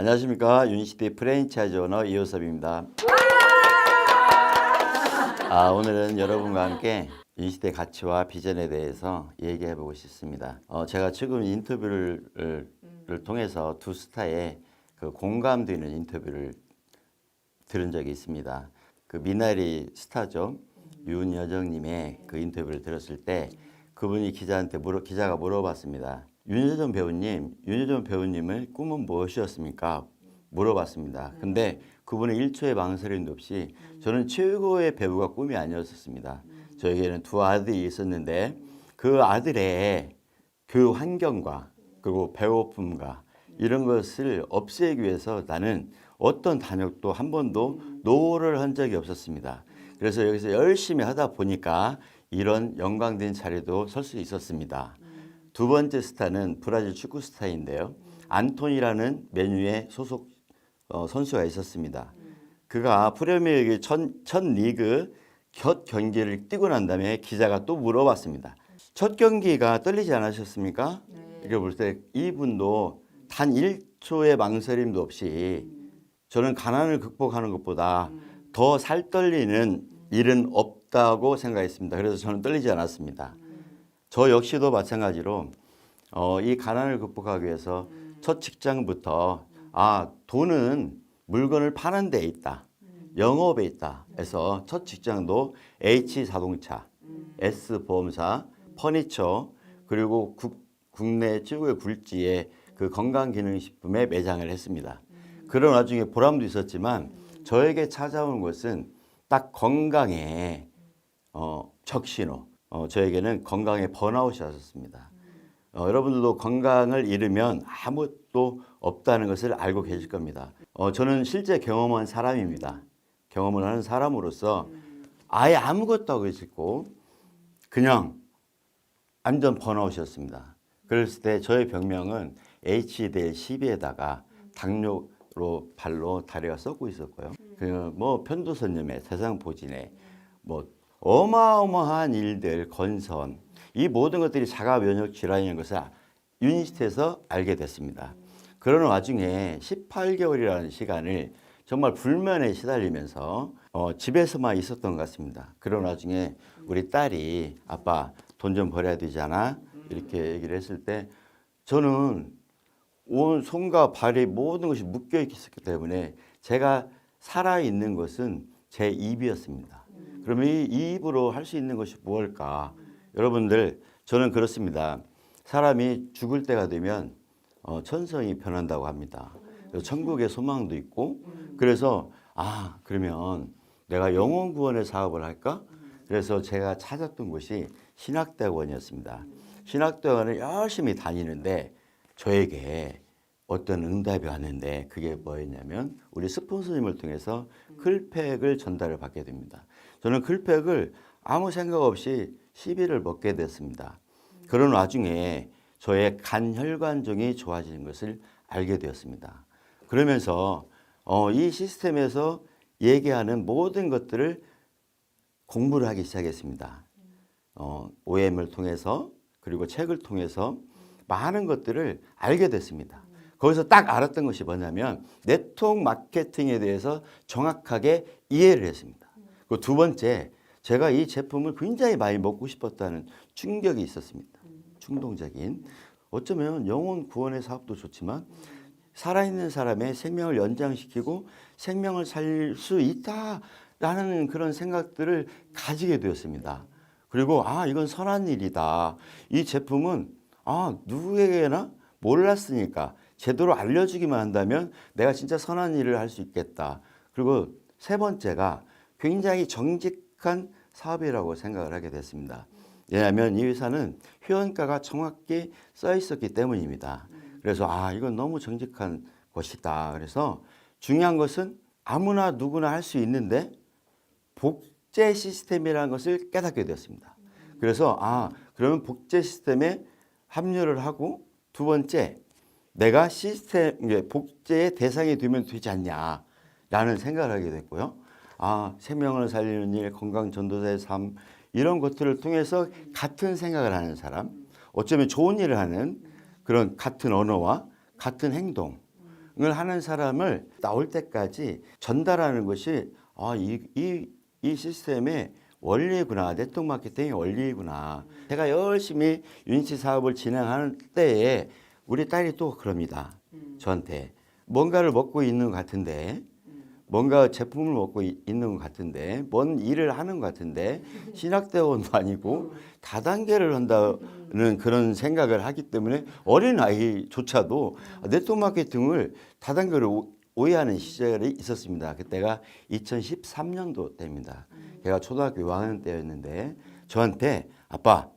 안녕하십니까. 유니시티 프랜차이즈 오너 이호섭입니다. 오늘은 여러분과 함께 유니시티의 가치와 비전에 대해서 얘기해 보고 싶습니다. 제가 지금 인터뷰를 통해서 두 스타의 그 공감되는 인터뷰를 들은 적이 있습니다. 그 미나리 스타죠. 윤여정님의 그 인터뷰를 들었을 때 그분이 기자가 물어봤습니다. 윤여정 배우님의 꿈은 무엇이었습니까? 물어봤습니다. 근데 그분은 1초의 망설임도 없이 저는 최고의 배우가 꿈이 아니었습니다. 저에게는 두 아들이 있었는데 그 아들의 교육 환경과 그리고 배고픔과 이런 것을 없애기 위해서 나는 어떤 단역도 한 번도 노를 한 적이 없었습니다. 그래서 여기서 열심히 하다 보니까 이런 영광된 자리도 설 수 있었습니다. 두 번째 스타는 브라질 축구 스타인데요. 안토니라는 메뉴의 소속 선수가 있었습니다. 그가 프리미어리그 첫 리그 첫 경기를 뛰고 난 다음에 기자가 또 물어봤습니다. 첫 경기가 떨리지 않으셨습니까? 이렇게 볼 때 이분도 단 1초의 망설임도 없이 저는 가난을 극복하는 것보다 더 살 떨리는 일은 없다고 생각했습니다. 그래서 저는 떨리지 않았습니다. 저 역시도 마찬가지로 이 가난을 극복하기 위해서 첫 직장부터 돈은 물건을 파는 데 있다. 영업에 있다. 해서 첫 직장도 H자동차, S보험사, 퍼니처 그리고 국내 최고의 굴지의 그 건강기능식품에 매장을 했습니다. 그런 와중에 보람도 있었지만 저에게 찾아온 것은 딱 건강의 적신호. 저에게는 건강의 번아웃이 왔었습니다. 여러분들도 건강을 잃으면 아무것도 없다는 것을 알고 계실 겁니다. 저는 실제 경험한 사람입니다. 경험을 하는 사람으로서 아예 아무것도 하고 있었고 그냥 완전 번아웃이었습니다. 그랬을 때 저의 병명은 HDL12에다가 당뇨로 발로 다리가 썩고 있었고요. 뭐 편도선염에 세상보진에 뭐 어마어마한 일들, 건선 이 모든 것들이 자가 면역 질환이라는 것을 유니시티에서 알게 됐습니다. 그러는 와중에 18개월이라는 시간을 정말 불면에 시달리면서 집에서만 있었던 것 같습니다. 그런 와중에 우리 딸이 아빠 돈 좀 벌어야 되잖아 이렇게 얘기를 했을 때 저는 온 손과 발이 모든 것이 묶여 있었기 때문에 제가 살아있는 것은 제 입이었습니다. 그러면 이 입으로 할 수 있는 것이 무엇일까? 여러분들 저는 그렇습니다. 사람이 죽을 때가 되면 천성이 변한다고 합니다. 천국의 소망도 있고 그래서 그러면 내가 영혼 구원의 사업을 할까? 그래서 제가 찾았던 곳이 신학대학원이었습니다. 신학대학원을 열심히 다니는데 저에게 어떤 응답이 왔는데 그게 뭐였냐면 우리 스폰서님을 통해서 클팩을 전달을 받게 됩니다. 저는 클팩을 아무 생각 없이 시비를 먹게 됐습니다. 그런 와중에 저의 간 혈관종이 좋아지는 것을 알게 되었습니다. 그러면서 이 시스템에서 얘기하는 모든 것들을 공부를 하기 시작했습니다. OM을 통해서 그리고 책을 통해서 많은 것들을 알게 됐습니다. 거기서 딱 알았던 것이 뭐냐면 네트워크 마케팅에 대해서 정확하게 이해를 했습니다. 그리고 두 번째, 제가 이 제품을 굉장히 많이 먹고 싶었다는 충격이 있었습니다. 충동적인. 어쩌면 영혼 구원의 사업도 좋지만 살아있는 사람의 생명을 연장시키고 생명을 살릴 수 있다라는 그런 생각들을 가지게 되었습니다. 그리고 이건 선한 일이다. 이 제품은 누구에게나 몰랐으니까 제대로 알려주기만 한다면 내가 진짜 선한 일을 할 수 있겠다. 그리고 세 번째가 굉장히 정직한 사업이라고 생각을 하게 됐습니다. 왜냐하면 이 회사는 회원가가 정확히 써 있었기 때문입니다. 그래서 이건 너무 정직한 것이다. 그래서 중요한 것은 아무나 누구나 할 수 있는데 복제 시스템이라는 것을 깨닫게 되었습니다. 그래서 그러면 복제 시스템에 합류를 하고 두 번째 내가 복제의 대상이 되면 되지 않냐라는 생각을 하게 됐고요. 생명을 살리는 일, 건강 전도자의 삶 이런 것들을 통해서 같은 생각을 하는 사람, 어쩌면 좋은 일을 하는 그런 같은 언어와 같은 행동 하는 사람을 나올 때까지 전달하는 것이 이 시스템의 원리구나. 네트워크 마케팅의 원리구나. 제가 열심히 유니티 사업을 진행하는 때에 우리 딸이 또 그럽니다. 저한테 뭔가를 먹고 있는 것 같은데, 뭔가 제품을 먹고 있는 것 같은데, 뭔 일을 하는 것 같은데, 신학대원도 아니고 다단계를 한다는 그런 생각을 하기 때문에 어린 아이조차도 네트워크 마케팅을 다단계로 오해하는 시절이 있었습니다. 그때가 2013년도 때입니다. 제가 초등학교 6학년 때였는데 저한테 아빠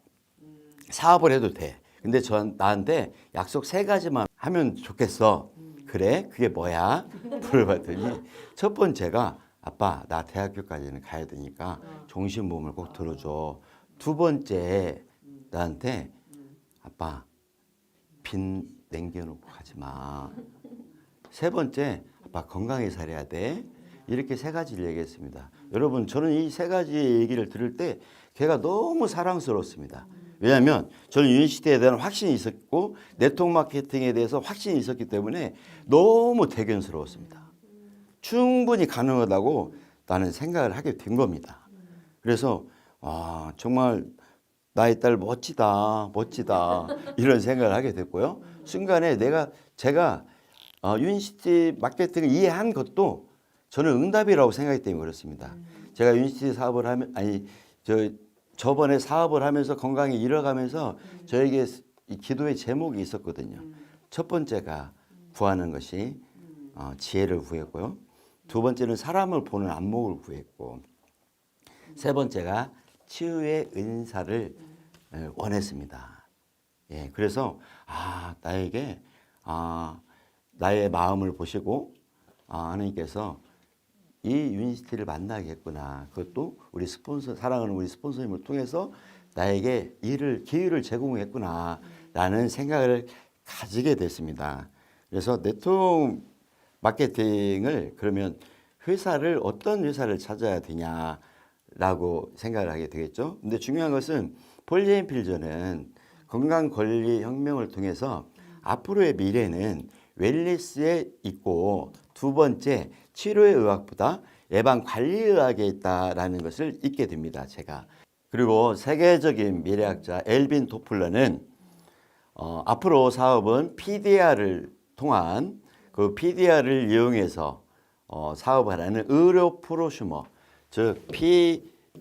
사업을 해도 돼. 근데 나한테 약속 3가지만 하면 좋겠어. 그래? 그게 뭐야? 물어봤더니 첫 번째가 아빠 나 대학교까지는 가야 되니까 종신보험을 꼭 들어줘. 두 번째 나한테 아빠 빚 남겨놓고 가지 마. 세 번째 아빠 건강히 살아야 돼. 이렇게 3가지를 얘기했습니다. 여러분 저는 이 3가지 얘기를 들을 때 걔가 너무 사랑스러웠습니다. 왜냐하면 저는 유니시티에 대한 확신이 있었고 네트워크 마케팅에 대해서 확신이 있었기 때문에 너무 대견스러웠습니다. 충분히 가능하다고 나는 생각을 하게 된 겁니다. 그래서 정말 나의 딸 멋지다 이런 생각을 하게 됐고요. 순간에 제가 유니시티 마케팅을 이해한 것도 저는 응답이라고 생각하기 때문에 그렇습니다. 제가 유니시티 사업을 하면 저번에 사업을 하면서 건강히 잃어가면서 저에게 이 기도의 제목이 있었거든요. 첫 번째가 구하는 것이 지혜를 구했고요. 두 번째는 사람을 보는 안목을 구했고, 세 번째가 치유의 은사를 원했습니다. 예, 그래서 나에게 나의 마음을 보시고 하나님께서 이 유니시티를 만나겠구나. 그것도 우리 스폰서 사랑하는 우리 스폰서님을 통해서 나에게 기회를 제공했구나 라는 생각을 가지게 됐습니다. 그래서 네트워크 마케팅을 그러면 어떤 회사를 찾아야 되냐라고 생각을 하게 되겠죠. 근데 중요한 것은 폴 제임스 필저는 건강관리혁명을 통해서 앞으로의 미래는 웰니스에 있고 두 번째 치료의 의학보다 예방관리의학에 있다라는 것을 잊게 됩니다. 제가. 그리고 세계적인 미래학자 엘빈 도플러는 앞으로 사업은 PDR을 통한 그 PDR을 이용해서 사업을 하는 의료 프로슈머, 즉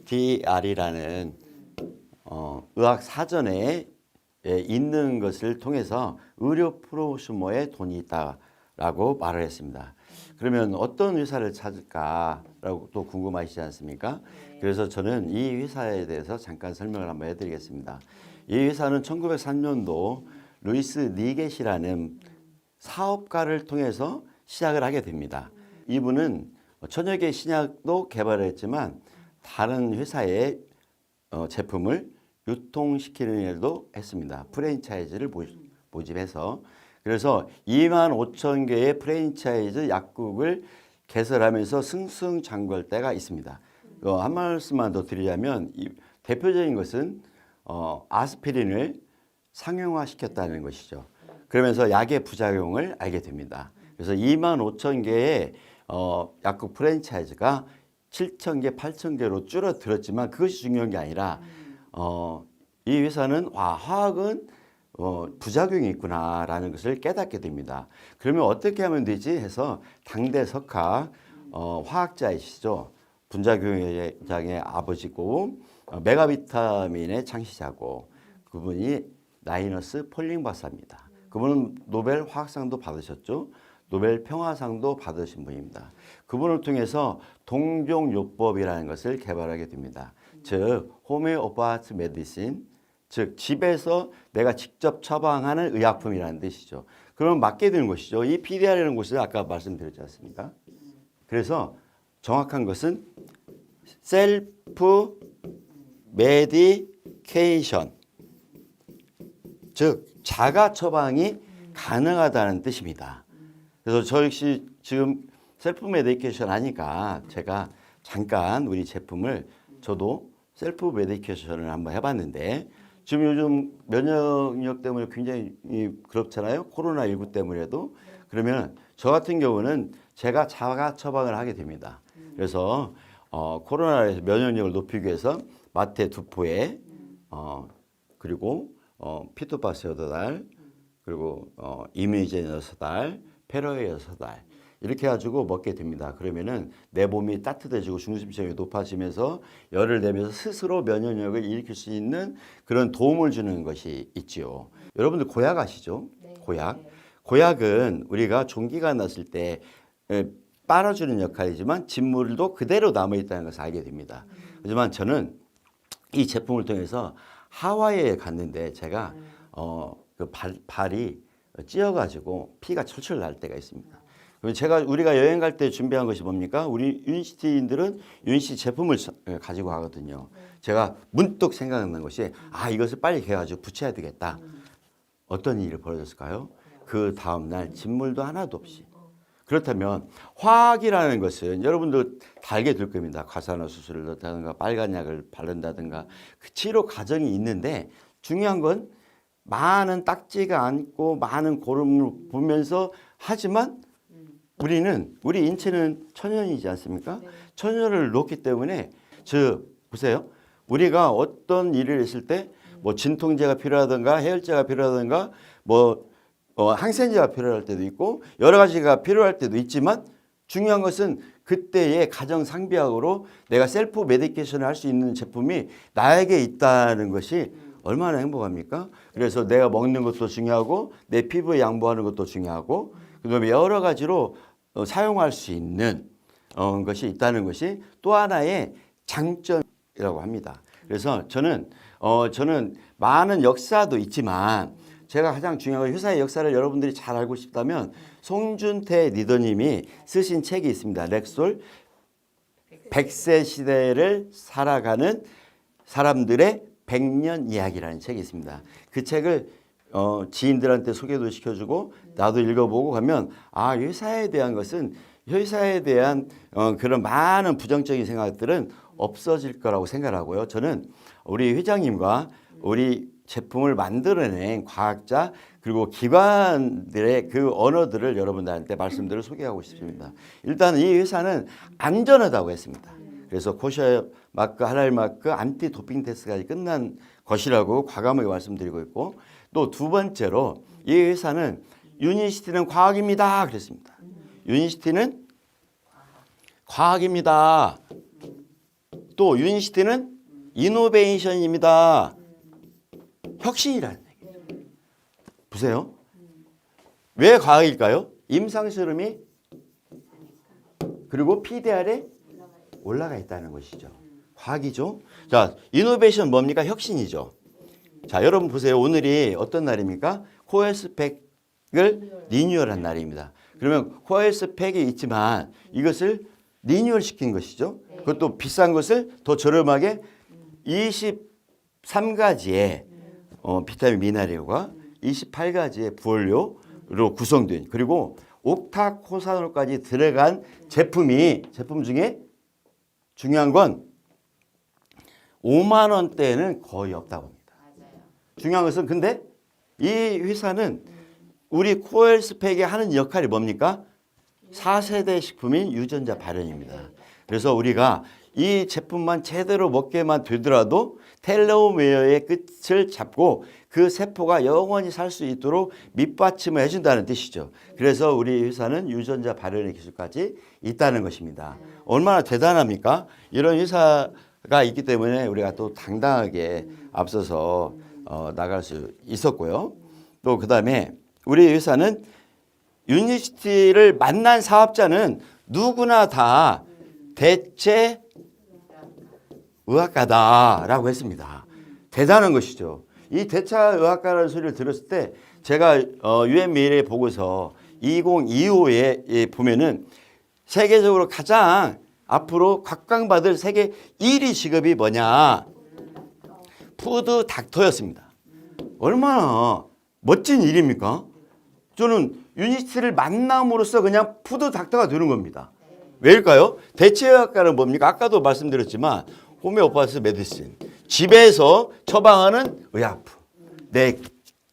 PDR이라는 의학 사전에 있는 것을 통해서 의료 프로슈머에 돈이 있다라고 말을 했습니다. 그러면 어떤 회사를 찾을까라고 또 궁금하시지 않습니까? 그래서 저는 이 회사에 대해서 잠깐 설명을 한번 해드리겠습니다. 이 회사는 1903년도 루이스 니겟이라는 사업가를 통해서 시작을 하게 됩니다. 이분은 천여 개의 신약도 개발했지만 다른 회사의 제품을 유통시키는 일도 했습니다. 프랜차이즈를 모집해서. 그래서 2만 5천 개의 프랜차이즈 약국을 개설하면서 승승장구할 때가 있습니다. 한 말씀만 더 드리자면 대표적인 것은 아스피린을 상용화시켰다는 것이죠. 그러면서 약의 부작용을 알게 됩니다. 그래서 2만 5천 개의 약국 프랜차이즈가 7천 개, 8천 개로 줄어들었지만 그것이 중요한 게 아니라 이 회사는 화학은 부작용이 있구나라는 것을 깨닫게 됩니다. 그러면 어떻게 하면 되지 해서 당대 석학 화학자이시죠. 분자교장의 아버지고 메가비타민의 창시자고 그분이 라이너스 폴링 박사입니다. 그분은 노벨 화학상도 받으셨죠. 노벨 평화상도 받으신 분입니다. 그분을 통해서 동종요법이라는 것을 개발하게 됩니다. 즉 호메오파트 메디신, 즉 집에서 내가 직접 처방하는 의약품이라는 뜻이죠. 그럼 맞게 되는 것이죠. 이 PDR이라는 것은 아까 말씀드렸지 않습니까? 그래서 정확한 것은 셀프 메디케이션, 즉 자가 처방이 가능하다는 뜻입니다. 그래서 저 역시 지금 셀프 메디케이션 하니까 제가 잠깐 우리 제품을 저도 셀프 메디케이션을 한번 해봤는데 지금 요즘 면역력 때문에 굉장히 그렇잖아요. 코로나19 때문에도. 그러면 저 같은 경우는 제가 자가 처방을 하게 됩니다. 그래서 코로나에서 면역력을 높이기 위해서 마테 2포에 그리고 피토박스 8알 그리고 이뮤니젠 6알 페로에 6알 이렇게 해가지고 먹게 됩니다. 그러면은 내 몸이 따뜻해지고 중심점이 높아지면서 열을 내면서 스스로 면역력을 일으킬 수 있는 그런 도움을 주는 것이 있지요. 여러분들 고약 아시죠? 네. 고약. 고약은 우리가 종기가 났을 때 빨아주는 역할이지만 진물도 그대로 남아있다는 것을 알게 됩니다. 하지만 저는 이 제품을 통해서 하와이에 갔는데 제가 그 발이 찧어가지고 피가 철철 날 때가 있습니다. 우리가 여행 갈 때 준비한 것이 뭡니까? 우리 유니시티인들은 유니시티 제품을 가지고 가거든요. 제가 문득 생각난 것이 이것을 빨리 개가지고 붙여야 되겠다. 어떤 일이 벌어졌을까요? 그 다음날 진물도 하나도 없이. 그렇다면 화학이라는 것은 여러분도 다 알게 될 겁니다. 과산화 수소를 넣다든가 빨간 약을 바른다든가 그 치료 과정이 있는데 중요한 건 많은 딱지가 않고 많은 고름을 보면서 하지만 우리 인체는 천연이지 않습니까? 네. 천연을 놓기 때문에 보세요. 우리가 어떤 일을 했을 때 뭐 진통제가 필요하든가 해열제가 필요하든가 항생제가 필요할 때도 있고 여러 가지가 필요할 때도 있지만 중요한 것은 그때의 가정 상비약으로 내가 셀프 메디케이션을 할 수 있는 제품이 나에게 있다는 것이 얼마나 행복합니까? 그래서 내가 먹는 것도 중요하고 내 피부에 양보하는 것도 중요하고 그다음에 여러 가지로 사용할 수 있는 것이 있다는 것이 또 하나의 장점이라고 합니다. 그래서 저는 많은 역사도 있지만 제가 가장 중요한 건 회사의 역사를 여러분들이 잘 알고 싶다면 송준태 리더님이 쓰신 책이 있습니다. 렉솔 100세 시대를 살아가는 사람들의 100년 이야기라는 책이 있습니다. 그 책을 지인들한테 소개도 시켜주고 나도 읽어보고 가면 회사에 대한 것은 회사에 대한 그런 많은 부정적인 생각들은 없어질 거라고 생각하고요. 저는 우리 회장님과 우리 제품을 만들어낸 과학자 그리고 기관들의 그 언어들을 여러분들한테 말씀들을 소개하고 싶습니다. 일단 이 회사는 안전하다고 했습니다. 그래서 코셔 마크, 할랄 마크, 안티 도핑 테스트까지 끝난 것이라고 과감하게 말씀드리고 있고 또 두 번째로 이 회사는 유니시티는 과학입니다. 그랬습니다. 유니시티는 과학입니다. 또 유니시티는 이노베이션입니다. 혁신이라는 얘기죠. 보세요. 왜 과학일까요? 임상실험이 그리고 PDR에 올라가 있다는 것이죠. 과학이죠. 자, 이노베이션 뭡니까? 혁신이죠. 자, 여러분 보세요. 오늘이 어떤 날입니까? 코어스펙을 리뉴얼한 날입니다. 그러면 코어스펙이 있지만 이것을 리뉴얼 시킨 것이죠. 그것도 비싼 것을 더 저렴하게 23가지의 비타민 미네랄과 28가지의 부원료로 구성된 그리고 옥타코사놀까지 들어간 제품 중에 중요한 건 5만 원대는 거의 없다고 합니다. 중요한 것은 근데 이 회사는 우리 코엘스펙이 하는 역할이 뭡니까? 4세대 식품인 유전자 발현입니다. 그래서 우리가 이 제품만 제대로 먹게만 되더라도 텔로메어의 끝을 잡고 그 세포가 영원히 살 수 있도록 밑받침을 해준다는 뜻이죠. 그래서 우리 회사는 유전자 발현의 기술까지 있다는 것입니다. 얼마나 대단합니까? 이런 회사가 있기 때문에 우리가 또 당당하게 앞서서 나갈 수 있었고요. 또 그다음에 우리 회사는 유니시티를 만난 사업자는 누구나 다 대체 의학과다라고 했습니다. 대단한 것이죠. 이 대체 의학과라는 소리를 들었을 때 제가 UN 미래 보고서 2025에 보면은 세계적으로 가장 앞으로 각광받을 세계 1위 직업이 뭐냐? 푸드 닥터였습니다. 얼마나 멋진 일입니까? 저는 유니시티를 만남으로써 그냥 푸드 닥터가 되는 겁니다. 왜일까요? 대체의학과는 뭡니까? 아까도 말씀드렸지만 호메오파스 메디신, 집에서 처방하는 의약품, 내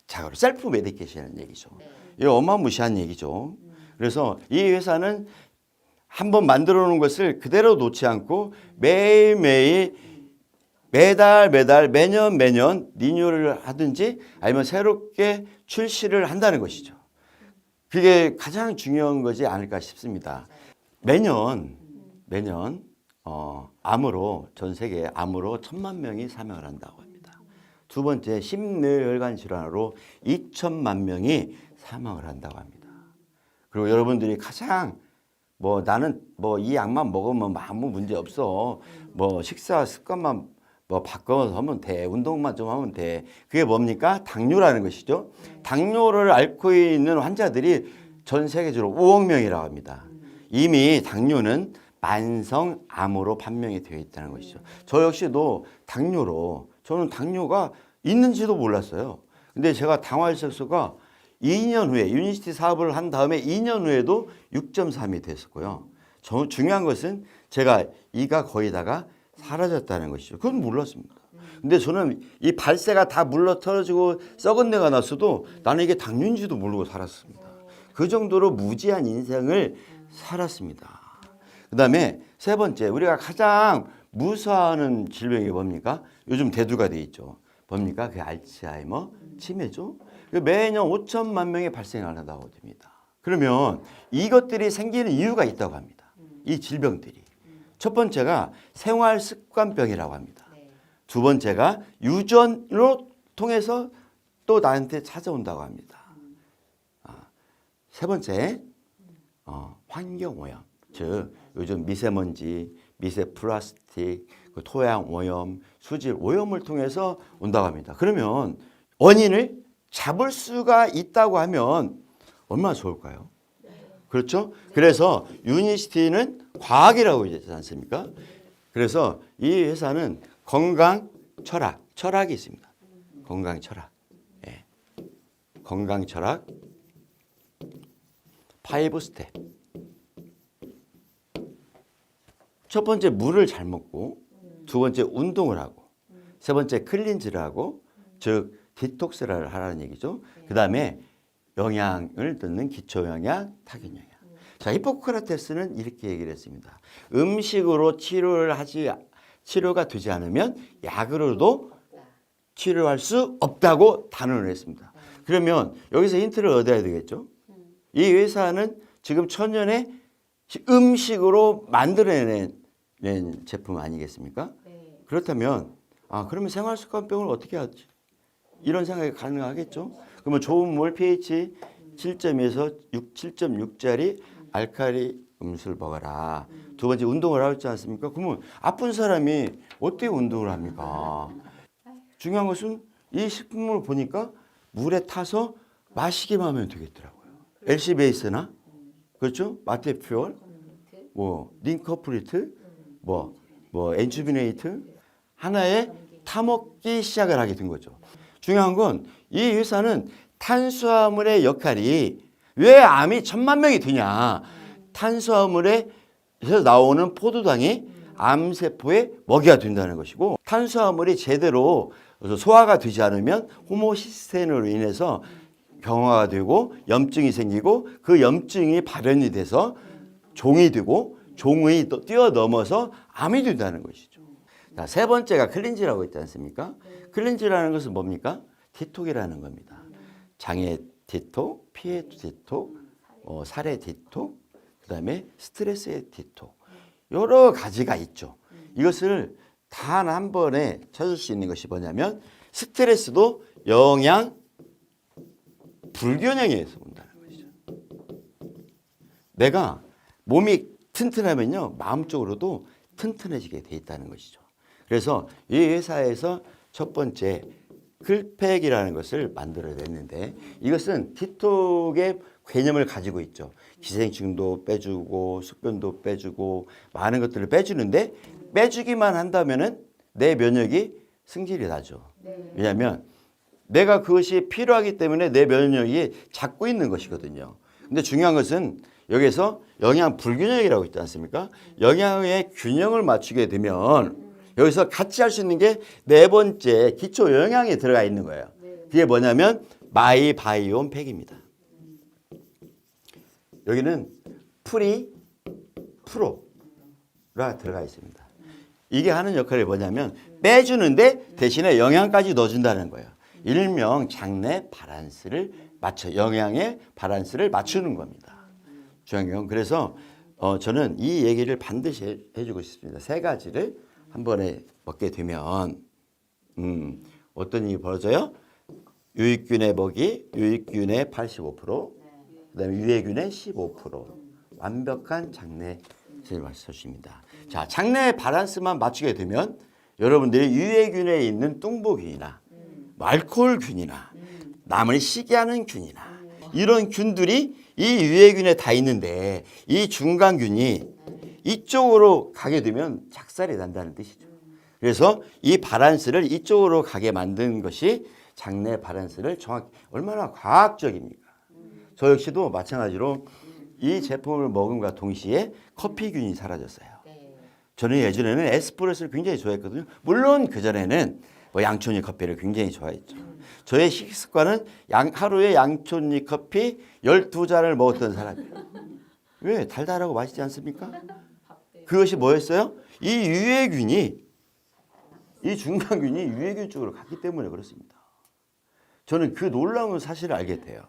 자가로 셀프 메디케이션이라는 얘기죠. 이거 어마무시한 얘기죠. 그래서 이 회사는 한번 만들어 놓은 것을 그대로 놓지 않고 매일매일 매달 매년 리뉴얼을 하든지 아니면 새롭게 출시를 한다는 것이죠. 그게 가장 중요한 거지 않을까 싶습니다. 매년 암으로 전 세계 암으로 1,000만 명이 사망을 한다고 합니다. 두 번째 심뇌혈관 질환으로 2천만 명이 사망을 한다고 합니다. 그리고 여러분들이 가장 나는 이 약만 먹으면 아무 문제 없어. 식사 습관만 바꿔서 하면 돼. 운동만 좀 하면 돼. 그게 뭡니까? 당뇨라는 것이죠. 당뇨를 앓고 있는 환자들이 전 세계적으로 5억 명이라고 합니다. 이미 당뇨는 만성암으로 판명이 되어 있다는 것이죠. 저 역시도 저는 당뇨가 있는지도 몰랐어요. 근데 제가 당화혈색소가 2년 후에 유니시티 사업을 한 다음에 2년 후에도 6.3이 됐었고요. 중요한 것은 제가 이가 거의 다가 사라졌다는 것이죠. 그건 몰랐습니다. 근데 저는 이 발세가 다 물러 떨어지고 썩은 내가 났어도 나는 이게 당뇨인지도 모르고 살았습니다. 그 정도로 무지한 인생을 살았습니다. 그 다음에 세 번째, 우리가 가장 무서워하는 질병이 뭡니까? 요즘 대두가 돼 있죠. 뭡니까? 그게 알츠하이머 치매죠. 매년 5천만 명이 발생한다고 됩니다. 그러면 이것들이 생기는 이유가 있다고 합니다. 이 질병들이. 첫 번째가 생활 습관병이라고 합니다. 두 번째가 유전으로 통해서 또 나한테 찾아온다고 합니다. 세 번째, 환경오염. 즉 요즘 미세먼지, 미세 플라스틱, 토양 오염, 수질 오염을 통해서 온다고 합니다. 그러면 원인을 잡을 수가 있다고 하면 얼마나 좋을까요? 그렇죠? 그래서 유니시티는 과학이라고 하지 않습니까? 그래서 이 회사는 건강 철학이 있습니다. 건강 철학. 예. 건강 철학 5 스텝. 첫 번째 물을 잘 먹고, 두 번째 운동을 하고, 세 번째 클린즈를 하고, 즉 디톡스를 하라는 얘기죠. 그 다음에 영양을 듣는 기초 영양, 타균 영양. 자, 히포크라테스는 이렇게 얘기를 했습니다. 음식으로 치료가 되지 않으면 약으로도 치료할 수 없다고 단언을 했습니다. 그러면 여기서 힌트를 얻어야 되겠죠. 이 회사는 지금 천년에 음식으로 만들어낸 제품 아니겠습니까? 그렇다면 그러면 생활습관병을 어떻게 하지? 이런 생각이 가능하겠죠. 그러면 좋은 물 pH 7.2에서 7.6짜리 알칼리 음수를 먹어라. 두 번째 운동을 하지 않습니까? 그러면 아픈 사람이 어떻게 운동을 합니까? 중요한 것은 이 식품을 보니까 물에 타서 마시기만 하면 되겠더라고요. LC 베이스나 그렇죠? 마테퓨얼, 링커프리트, 엔주비네이트 하나에 타먹기 시작을 하게 된 거죠. 중요한 건 이 회사는 탄수화물의 역할이 왜 암이 1,000만 명이 드냐. 탄수화물에서 나오는 포도당이 암세포의 먹이가 된다는 것이고 탄수화물이 제대로 소화가 되지 않으면 호모시스테인으로 인해서 경화가 되고 염증이 생기고 그 염증이 발현이 돼서 종이 되고 종이 또 뛰어넘어서 암이 된다는 것이죠. 자, 세 번째가 클린즈라고 있지 않습니까? 클린즈라는 것은 뭡니까? 디톡이라는 겁니다. 장애 디톡, 피해 디톡, 살해 디톡, 그 다음에 스트레스의 디톡. 여러 가지가 있죠. 이것을 단 한 번에 찾을 수 있는 것이 뭐냐면 스트레스도 영양 불균형에서 온다는 것이죠. 내가 몸이 튼튼하면요 마음적으로도 튼튼해지게 돼 있다는 것이죠. 그래서 이 회사에서 첫 번째 클팩이라는 것을 만들어냈는데 이것은 디톡의 개념을 가지고 있죠. 기생충도 빼주고 숙변도 빼주고 많은 것들을 빼주는데 빼주기만 한다면은 내 면역이 승질이 나죠. 왜냐하면 내가 그것이 필요하기 때문에 내 면역이 잡고 있는 것이거든요. 근데 중요한 것은 여기서 영양 불균형이라고 있지 않습니까? 영양의 균형을 맞추게 되면 여기서 같이 할 수 있는 게 네 번째 기초 영양이 들어가 있는 거예요. 그게 뭐냐면 마이바이옴 팩입니다. 여기는 프로가 들어가 있습니다. 이게 하는 역할이 뭐냐면 빼주는데 대신에 영양까지 넣어준다는 거예요. 일명 장내 밸런스를 영양의 밸런스를 맞추는 겁니다. 중요한 건 그래서 저는 이 얘기를 반드시 해주고 싶습니다. 세 가지를 한 번에 먹게 되면 어떤 일이 벌어져요? 유익균의 먹이, 유익균의 85%, 그다음에 유해균의 15%, 완벽한 장내 맞춰줍니다. 자, 장내 밸런스만 맞추게 되면 여러분들이 유해균에 있는 뚱보균이나 알코올균이나 남을 시게 하는 균이나 이런 균들이 이 유해균에 다 있는데 이 중간균이 이쪽으로 가게 되면 작살이 난다는 뜻이죠. 그래서 이 밸런스를 이쪽으로 가게 만든 것이 장내 밸런스를 정확히 얼마나 과학적입니까? 저 역시도 마찬가지로 이 제품을 먹음과 동시에 커피균이 사라졌어요. 저는 예전에는 에스프레소를 굉장히 좋아했거든요. 물론 그전에는 양초잎 커피를 굉장히 좋아했죠. 저의 식습관은 하루에 양초잎 커피 12잔을 먹었던 사람이에요. 왜? 달달하고 맛있지 않습니까? 그것이 뭐였어요? 이 유해균이, 이 중간균이 유해균 쪽으로 갔기 때문에 그렇습니다. 저는 그 놀라운 사실을 알게 돼요.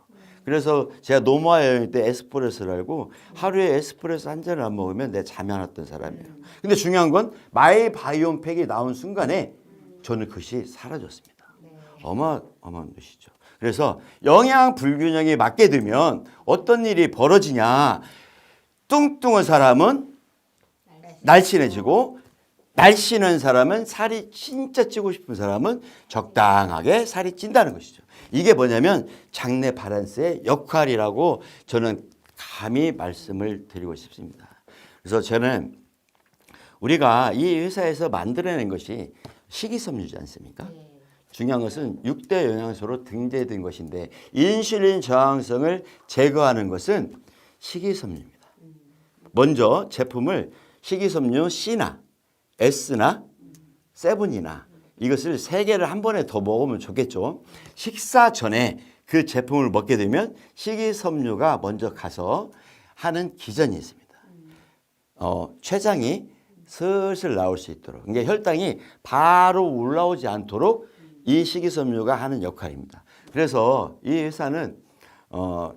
그래서 제가 노마 여행 때 에스프레소를 알고 하루에 에스프레소 한 잔을 안 먹으면 내 잠이 안 왔던 사람이에요. 근데 중요한 건 마이바이옴 팩이 나온 순간에 저는 그것이 사라졌습니다. 어마어마한 것이죠. 그래서 영양 불균형이 맞게 되면 어떤 일이 벌어지냐. 뚱뚱한 사람은 날씬해지고 날씬한 사람은 살이 진짜 찌고 싶은 사람은 적당하게 살이 찐다는 것이죠. 이게 뭐냐면 장내 밸런스의 역할이라고 저는 감히 말씀을 드리고 싶습니다. 그래서 저는 우리가 이 회사에서 만들어낸 것이 식이섬유지 않습니까? 중요한 것은 6대 영양소로 등재된 것인데 인슐린 저항성을 제거하는 것은 식이섬유입니다. 먼저 제품을 식이섬유 C나 S나 세븐이나 이것을 3개를 한 번에 더 먹으면 좋겠죠. 식사 전에 그 제품을 먹게 되면 식이섬유가 먼저 가서 하는 기전이 있습니다. 췌장이 슬슬 나올 수 있도록, 그러니까 혈당이 바로 올라오지 않도록 이 식이섬유가 하는 역할입니다. 그래서 이 회사는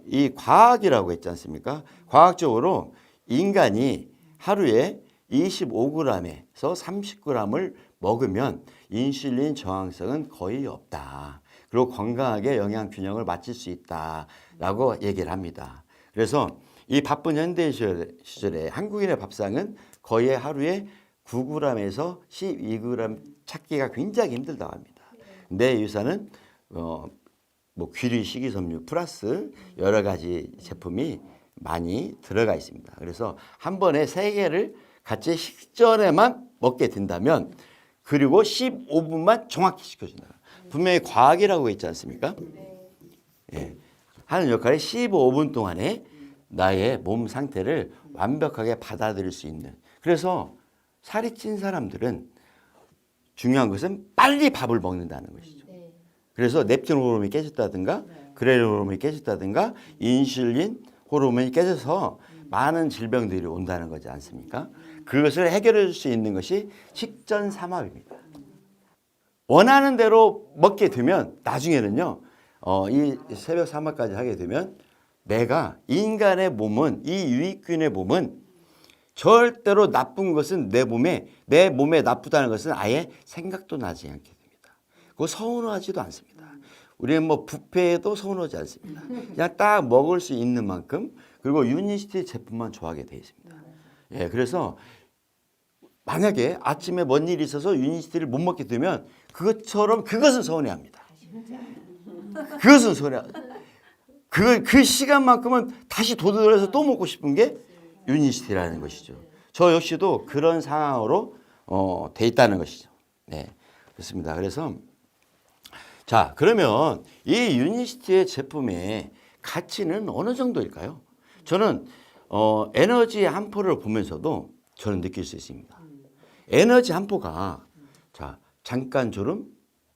이 과학이라고 했지 않습니까? 과학적으로 인간이 하루에 25g에서 30g을 먹으면 인슐린 저항성은 거의 없다. 그리고 건강하게 영양 균형을 맞출 수 있다라고 얘기를 합니다. 그래서 이 바쁜 현대 시절에 한국인의 밥상은 거의 하루에 9g에서 12g 찾기가 굉장히 힘들다고 합니다. 근데 이 회사는 귀리 식이섬유 플러스 여러 가지 제품이 많이 들어가 있습니다. 그래서 한 번에 3개를 같이 식전에만 먹게 된다면 그리고 15분만 정확히 시켜준다. 분명히 과학이라고 했지 않습니까? 예. 하는 역할이 15분 동안에 나의 몸 상태를 완벽하게 받아들일 수 있는. 그래서 살이 찐 사람들은 중요한 것은 빨리 밥을 먹는다는 것이죠. 그래서 렙틴 호르몬이 깨졌다든가 그렐린 호르몬이 깨졌다든가 인슐린 호르몬이 깨져서 많은 질병들이 온다는 거지 않습니까? 그것을 해결해 줄 수 있는 것이 식전삼합입니다. 원하는 대로 먹게 되면 나중에는요. 이 새벽 삼합까지 하게 되면 내가 인간의 몸은 이 유익균의 몸은 절대로 나쁜 것은 내 몸에 나쁘다는 것은 아예 생각도 나지 않게 됩니다. 그거 서운하지도 않습니다. 우리는 뷔페에도 서운하지 않습니다. 그냥 딱 먹을 수 있는 만큼 그리고 유니시티 제품만 좋아하게 되어 있습니다. 예, 그래서 만약에 아침에 뭔 일이 있어서 유니시티를 못 먹게 되면 그것은 서운해합니다. 그것은 서운해합니다. 그 시간만큼은 다시 도둑을해서 또 먹고 싶은 게 유니시티라는 것이죠. 저 역시도 그런 상황으로 돼 있다는 것이죠. 네, 그렇습니다. 그래서 자, 그러면 이 유니시티의 제품의 가치는 어느 정도일까요? 저는 에너지 한 포를 보면서도 저는 느낄 수 있습니다. 에너지 한 포가 자, 잠깐 졸음,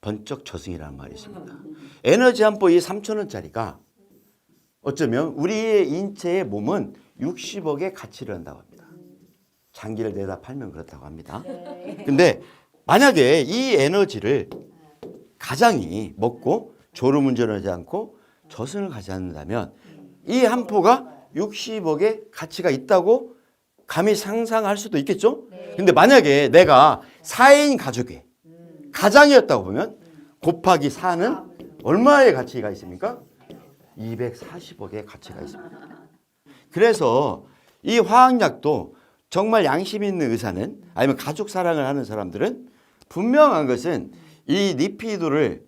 번쩍 저승이라는 말이 있습니다. 에너지 한 포 이 3,000원짜리가 어쩌면 우리의 인체의 몸은 60억의 가치를 한다고 합니다. 장기를 내다 팔면 그렇다고 합니다. 근데 만약에 이 에너지를 가장이 먹고 졸음운전하지 않고 저승을 가지 않는다면 이 한 포가 60억의 가치가 있다고 감히 상상할 수도 있겠죠? 근데 만약에 내가 4인 가족의 가장이었다고 보면 곱하기 4는 얼마의 가치가 있습니까? 240억의 가치가 있습니다. 그래서 이 화학약도 정말 양심 있는 의사는 아니면 가족 사랑을 하는 사람들은 분명한 것은 이 리피드를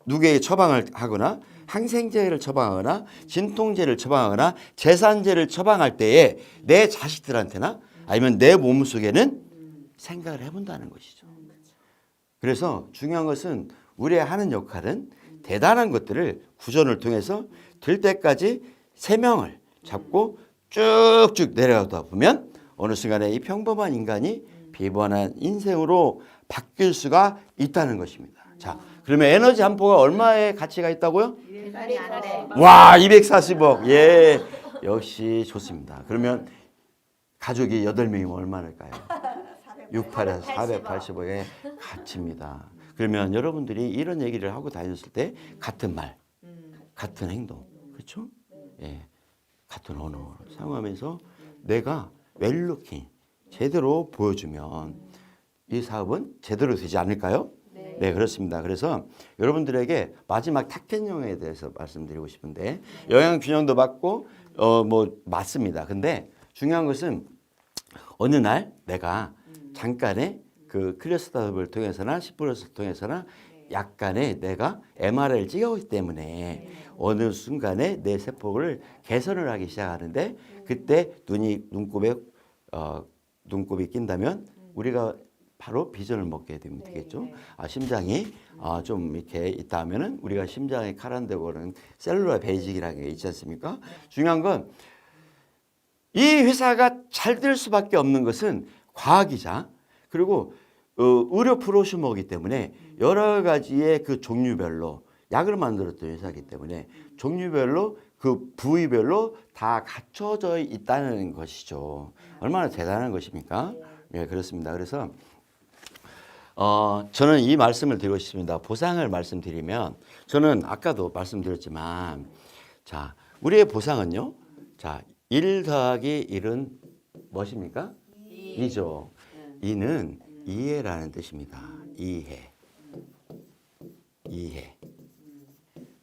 누구에게 처방을 하거나 항생제를 처방하거나 진통제를 처방하거나 제산제를 처방할 때에 내 자식들한테나 아니면 내 몸속에는 생각을 해본다는 것이죠. 그래서 중요한 것은 우리의 하는 역할은 대단한 것들을 구전을 통해서 될 때까지 세명을 잡고 쭉쭉 내려가다 보면 어느 순간에 이 평범한 인간이 비범한 인생으로 바뀔 수가 있다는 것입니다. 자, 그러면 에너지 한 포가 얼마의 가치가 있다고요? 와, 240억. 예, 역시 좋습니다. 그러면 가족이 8명이면 얼마일까요? 68에서 480억의 가치입니다. 그러면 여러분들이 이런 얘기를 하고 다녔을 때 같은 말, 같은 행동, 그렇죠? 예, 같은 언어를 사용하면서 내가 웰루킹 제대로 보여주면 이 사업은 제대로 되지 않을까요? 네, 그렇습니다. 그래서 여러분들에게 마지막 탁켄형에 대해서 말씀드리고 싶은데 영양균형도 맞고 뭐 맞습니다. 근데 중요한 것은 어느 날 내가 잠깐의 그 클래스탑을 통해서나 10%를 통해서나 약간의 내가 MRI를 찍었기 때문에 어느 순간에 내 세포를 개선을 하기 시작하는데 그때 눈곱이 낀다면 우리가 바로 비전을 먹게 되면 되겠죠. 심장이 좀 이렇게 있다 하면은 우리가 심장에 칼 안 대고 그러는 셀룰라 베이직이라는 게 있지 않습니까? 중요한 건 이 회사가 잘 될 수밖에 없는 것은 과학이자 그리고 의료 프로슈머이기 때문에 여러 가지의 그 종류별로 약을 만들었던 회사이기 때문에 종류별로 그 부위별로 다 갖춰져 있다는 것이죠. 얼마나 대단한 것입니까? 예, 그렇습니다. 그래서 저는 이 말씀을 드리고 싶습니다. 보상을 말씀드리면 저는 아까도 말씀드렸지만 자, 우리의 보상은요. 자, 1 더하기 1은 무엇입니까? 2죠. 2는 이해라는 뜻입니다. 이해.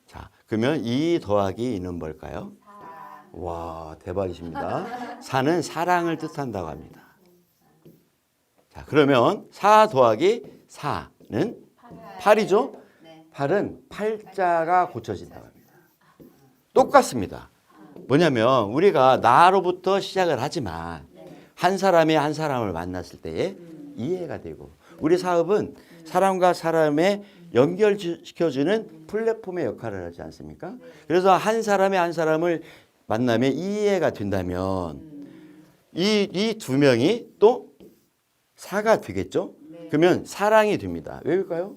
자, 그러면 2 더하기 2는 뭘까요? 4. 와, 대박이십니다. 4는 사랑을 뜻한다고 합니다. 자, 그러면 4 더하기 4는 8이죠? 8은 팔자가 고쳐진다고 합니다. 똑같습니다. 뭐냐면 우리가 나로부터 시작을 하지만 한 사람이 한 사람을 만났을 때에 이해가 되고 우리 사업은 사람과 사람의 연결시켜주는 플랫폼의 역할을 하지 않습니까? 그래서 한 사람이 한 사람을 만나면 이해가 된다면 이 두 명이 또 사가 되겠죠? 그러면 사랑이 됩니다. 왜일까요?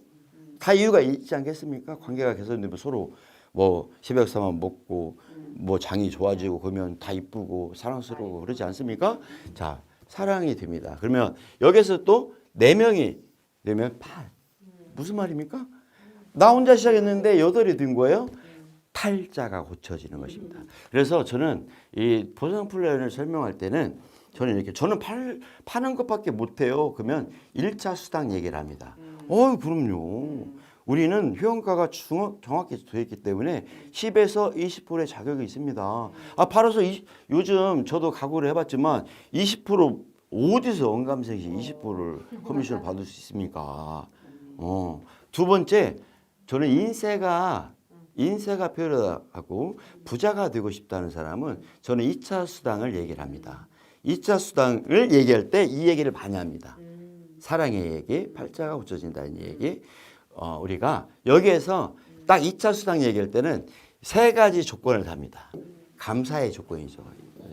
다 이유가 있지 않겠습니까? 관계가 개선되면 서로 뭐 새벽사만 먹고 뭐 장이 좋아지고 그러면 다 이쁘고 사랑스러워 그러지 않습니까? 자, 사랑이 됩니다. 그러면 여기서 또 4명이 되면 8. 무슨 말입니까? 나 혼자 시작했는데 8이 된 거예요. 팔자가 고쳐지는 것입니다. 그래서 저는 이 보상 플랜을 설명할 때는 저는 파는 것밖에 못해요. 그러면 1차 수당 얘기를 합니다. 그럼요. 우리는 회원가가 정확히 되어 있기 때문에 10에서 20%의 자격이 있습니다. 팔아서 요즘 저도 각오를 해봤지만 20% 어디서 언감생시 20%를 커미션을 받을 수 있습니까? 두 번째, 저는 인세가 필요하고 부자가 되고 싶다는 사람은 저는 2차 수당을 얘기를 합니다. 2차 수당을 얘기할 때 이 얘기를 많이 합니다. 사랑의 얘기, 팔자가 고쳐진다는 얘기. 우리가 여기에서 딱 2차 수당 얘기할 때는 3가지 조건을 답니다. 감사의 조건이죠.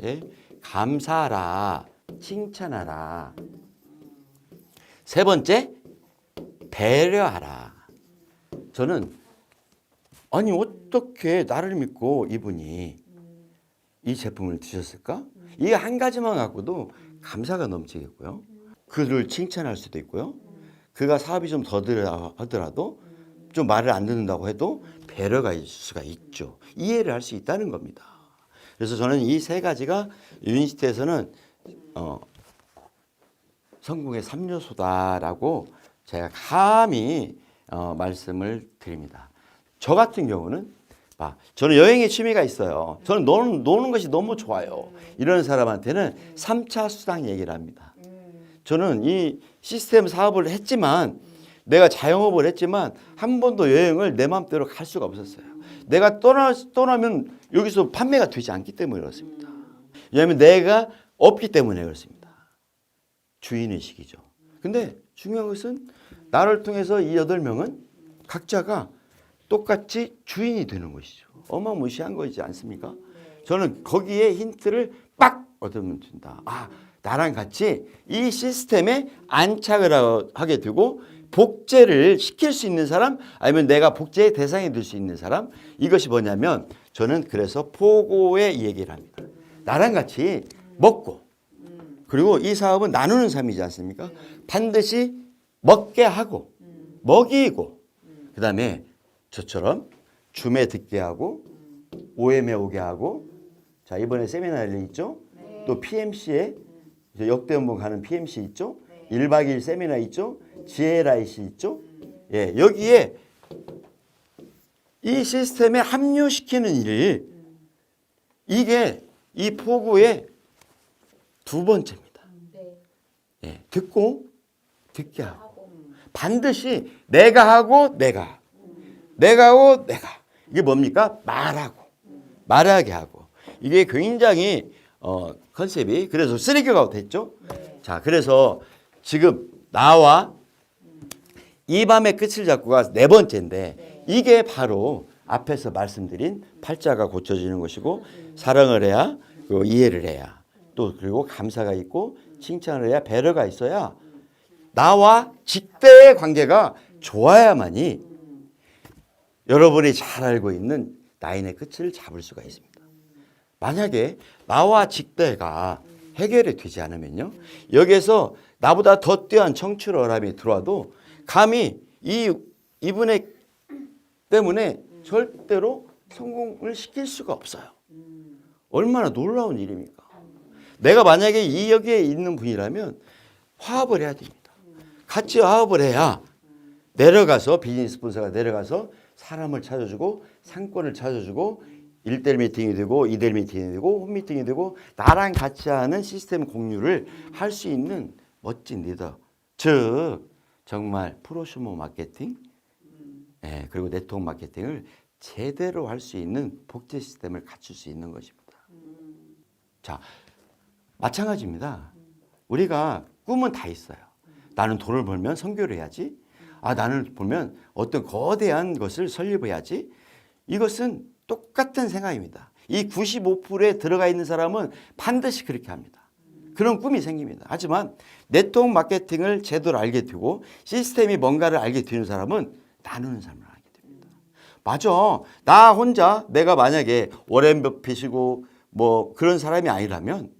예? 감사하라, 칭찬하라. 3번째, 배려하라. 저는 아니 어떻게 나를 믿고 이분이 이 제품을 드셨을까? 이 한 가지만 갖고도 감사가 넘치겠고요. 그를 칭찬할 수도 있고요. 그가 사업이 좀 더디라 하더라도 좀 말을 안 듣는다고 해도 배려가 있을 수가 있죠. 이해를 할 수 있다는 겁니다. 그래서 저는 이 세 가지가 유니시티에서는 성공의 3요소다라고 제가 감히 말씀을 드립니다. 저 같은 경우는 저는 여행에 취미가 있어요. 저는 노는 것이 너무 좋아요. 이런 사람한테는 3차 수당 얘기를 합니다. 저는 이 시스템 사업을 했지만 내가 자영업을 했지만 한 번도 여행을 내 마음대로 갈 수가 없었어요. 내가 떠나면 여기서 판매가 되지 않기 때문에 그렇습니다. 왜냐하면 내가 없기 때문에 그렇습니다. 주인의식이죠. 근데 중요한 것은 나를 통해서 이 8명은 각자가 똑같이 주인이 되는 것이죠. 어마무시한 거지 않습니까? 저는 거기에 힌트를 빡 얻으면 된다. 나랑 같이 이 시스템에 안착을 하게 되고 복제를 시킬 수 있는 사람 아니면 내가 복제의 대상이 될 수 있는 사람 이것이 뭐냐면 저는 그래서 포고의 얘기를 합니다. 나랑 같이 먹고 그리고 이 사업은 나누는 삶이지 않습니까? 반드시 먹게 하고 먹이고 그 다음에 저처럼 줌에 듣게 하고 OM에 오게 하고 자 이번에 세미나를 있죠? 또 PMC에 역대연봉 가는 PMC 있죠? 1박 2일 세미나 있죠? GLIC 있죠? 예, 여기에 이 시스템에 합류시키는 일 이게 이 포구의 2번째입니다. 예, 듣고 듣게 하고 반드시 내가 하고 내가 하고 내가 이게 뭡니까? 말하게 하고 이게 굉장히 컨셉이 그래서 3개가 됐죠. 자 그래서 지금 나와 이 밤의 끝을 잡고가 4번째인데 이게 바로 앞에서 말씀드린 팔자가 고쳐지는 것이고 사랑을 해야 그리고 이해를 해야 또 그리고 감사가 있고 칭찬을 해야 배려가 있어야 나와 직대의 관계가 좋아야만이 여러분이 잘 알고 있는 라인의 끝을 잡을 수가 있습니다. 만약에 나와 직대가 해결이 되지 않으면요. 여기에서 나보다 더 뛰어난 청출어람이 들어와도 감히 이분의 때문에 절대로 성공을 시킬 수가 없어요. 얼마나 놀라운 일입니까? 내가 만약에 이 여기에 있는 분이라면 화합을 해야 됩니다. 같이 화합을 해야 내려가서 비즈니스 본사가 내려가서 사람을 찾아주고 상권을 찾아주고 1대1 미팅이 되고 2대1 미팅이 되고 홈 미팅이 되고 나랑 같이 하는 시스템 공유를 할 수 있는 멋진 리더 즉 정말 프로슈머 마케팅 그리고 네트워크 마케팅을 제대로 할 수 있는 복제 시스템을 갖출 수 있는 것입니다. 자 마찬가지입니다. 우리가 꿈은 다 있어요. 나는 돈을 벌면 선교를 해야지. 나는 보면 어떤 거대한 것을 설립해야지. 이것은 똑같은 생각입니다. 이 95%에 들어가 있는 사람은 반드시 그렇게 합니다. 그런 꿈이 생깁니다. 하지만 네트워크 마케팅을 제대로 알게 되고 시스템이 뭔가를 알게 되는 사람은 나누는 삶을 알게 됩니다. 맞아. 나 혼자 내가 만약에 워렌 버핏이고 뭐 그런 사람이 아니라면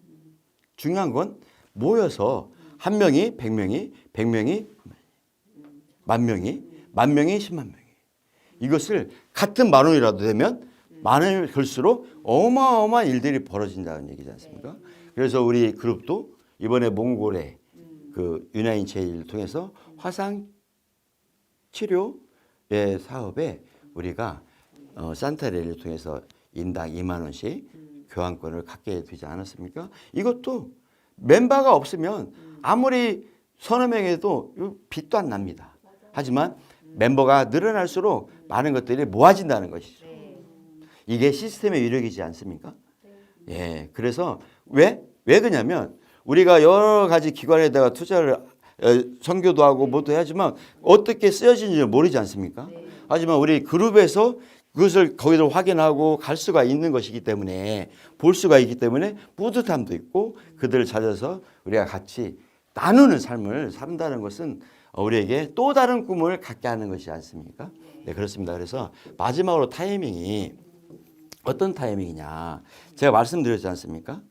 중요한 건 모여서 한 명이 100명이 100명이 만 명이 10만 명이 이것을 같은 만 원이라도 되면 만 원을 걸수록 어마어마한 일들이 벌어진다는 얘기지 않습니까? 그래서 우리 그룹도 이번에 몽골의 그 유나인 제일을 통해서 화상 치료의 사업에 우리가 산타레를 통해서 인당 2만 원씩 교환권을 갖게 되지 않았습니까? 이것도 멤버가 없으면 아무리 서너 명에도 빚도 안 납니다. 하지만 멤버가 늘어날수록 많은 것들이 모아진다는 것이죠. 이게 시스템의 위력이지 않습니까? 예, 그래서 왜 그러냐면 우리가 여러 가지 기관에다가 투자를 선교도 하고 뭐도 하지만 어떻게 쓰여지는지 모르지 않습니까? 하지만 우리 그룹에서 그것을 거기서 확인하고 갈 수가 있는 것이기 때문에 볼 수가 있기 때문에 뿌듯함도 있고 그들을 찾아서 우리가 같이 나누는 삶을 산다는 것은 우리에게 또 다른 꿈을 갖게 하는 것이지 않습니까? 네, 그렇습니다. 그래서 마지막으로 타이밍이 어떤 타이밍이냐. 제가 말씀드렸지 않습니까?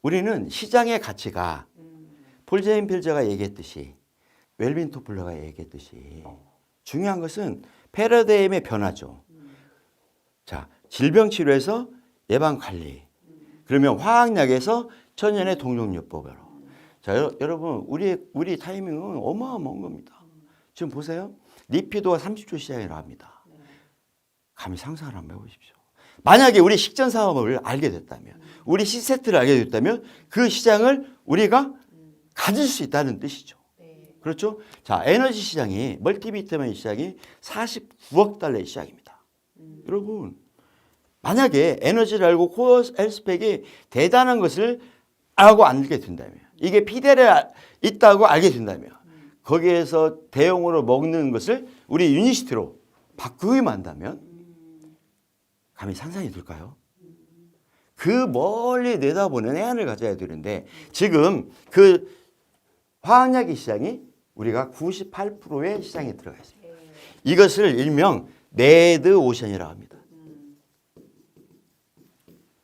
우리는 시장의 가치가 폴 제인 필저가 얘기했듯이 웰빈 토플러가 얘기했듯이 중요한 것은 패러다임의 변화죠. 자, 질병 치료에서 예방 관리. 그러면 화학약에서 천연의 동종요법으로. 자, 여러분 우리 타이밍은 어마어마한 겁니다. 지금 보세요. 리피도가 30초 시장이라고 합니다. 감히 상상을 한번 해보십시오. 만약에 우리 식전 사업을 알게 됐다면, 우리 C세트를 알게 됐다면 그 시장을 우리가 가질 수 있다는 뜻이죠. 그렇죠? 자, 에너지 시장이, 멀티비타민 시장이 49억 달러의 시장입니다. 여러분, 만약에 에너지를 알고 코어 헬스팩이 대단한 것을 알고 알게 된다면, 이게 피델에 있다고 알게 된다면, 거기에서 대용으로 먹는 것을 우리 유니시티로 바꾸기만 한다면, 감히 상상이 될까요? 그 멀리 내다보는 해안을 가져야 되는데, 지금 그 화학약의 시장이 우리가 98%의 시장에 들어가 있습니다. 이것을 일명 레드 오션이라고 합니다.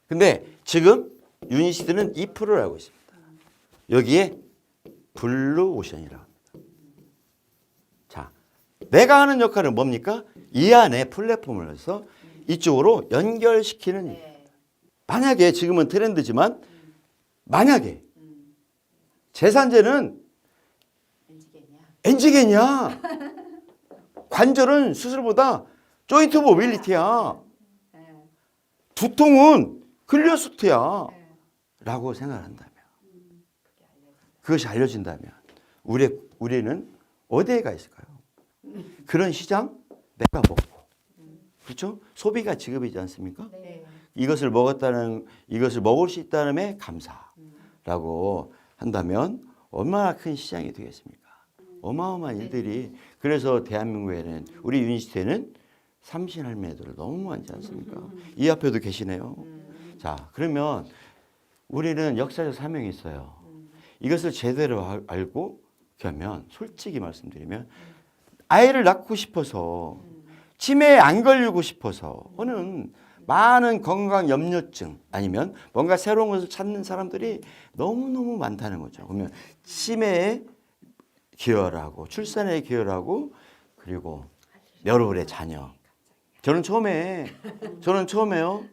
근데 지금 유니시드는 2%를 알고 있습니다. 여기에 블루 오션이라고 합니다. 자, 내가 하는 역할은 뭡니까? 이 안에 플랫폼을 해서 이쪽으로 연결시키는 일. 만약에 지금은 트렌드지만 만약에 제산제는 엔지겐이야. 관절은 수술보다 조인트 모빌리티야. 두통은 클리어수트야. 라고 생각한다면, 그것이 알려진다면 우리는 어디에 가 있을까요? 그런 시장 내가 먹고, 그렇죠? 소비가 직업이지 않습니까? 이것을 먹을 수 있다는 감사라고 한다면 얼마나 큰 시장이 되겠습니까? 어마어마한 일들이. 그래서 대한민국에는, 우리 유니시티에는 삼신할매들 너무 많지 않습니까? 이 앞에도 계시네요. 자, 그러면 우리는 역사적 사명이 있어요. 이것을 제대로 알고 하면, 솔직히 말씀드리면, 아이를 낳고 싶어서, 치매에 안 걸리고 싶어서는 많은 건강 염려증 아니면 뭔가 새로운 것을 찾는 사람들이 너무너무 많다는 거죠. 그러면 치매에 기여하고, 출산에 기여하고, 그리고 여러분의 자녀. 저는 처음에요.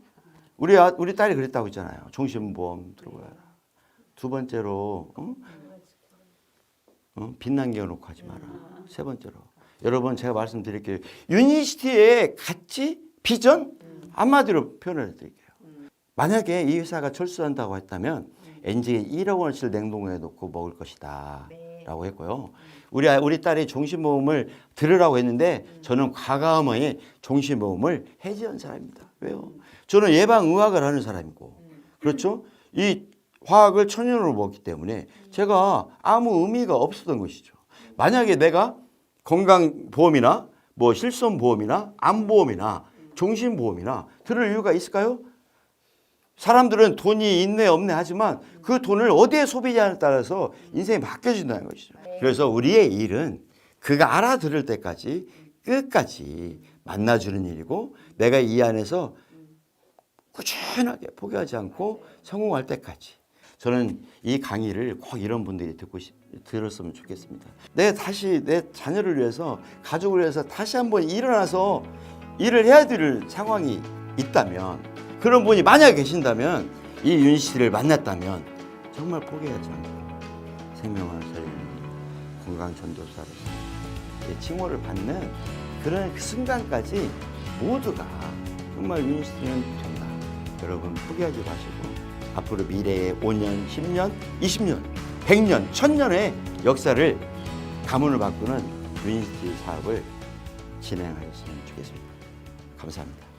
우리 딸이 그랬다고 했잖아요. 종신보험 들고 가라. 두 번째로 빚 남겨놓고 하지 마라. 세 번째로, 여러분 제가 말씀드릴게요. 유니시티의 가치, 비전 한마디로 표현을 해드릴게요. 만약에 이 회사가 철수한다고 했다면 NG에 1억 원어치를 냉동고에 넣고 먹을 것이다 라고 했고요. 우리 딸이 종신보험을 들으라고 했는데 저는 과감하게 종신보험을 해지한 사람입니다. 왜요? 저는 예방의학을 하는 사람이고, 그렇죠? 이 화학을 천연으로 먹기 때문에 제가 아무 의미가 없었던 것이죠. 만약에 내가 건강보험이나 뭐 실손보험이나 암보험이나 종신보험이나 들을 이유가 있을까요? 사람들은 돈이 있네 없네 하지만 그 돈을 어디에 소비하냐에 따라서 인생이 바뀌어진다는 것이죠. 그래서 우리의 일은 그가 알아들을 때까지 끝까지 만나주는 일이고, 내가 이 안에서 꾸준하게 포기하지 않고 성공할 때까지. 저는 이 강의를 꼭 이런 분들이 들었으면 좋겠습니다. 내 자녀를 위해서, 가족을 위해서 다시 한번 일어나서 일을 해야 될 상황이 있다면, 그런 분이 만약에 계신다면, 이 유니시티를 만났다면 정말 포기하지 않고 생명을 살리는 건강전도사로 칭호를 받는 그런 그 순간까지 모두가 정말 유니시티는 된다. 여러분 포기하지 마시고 앞으로 미래의 5년, 10년, 20년, 100년, 1000년의 역사를 가문을 바꾸는 유니시티 사업을 진행하였으면 좋겠습니다. 감사합니다.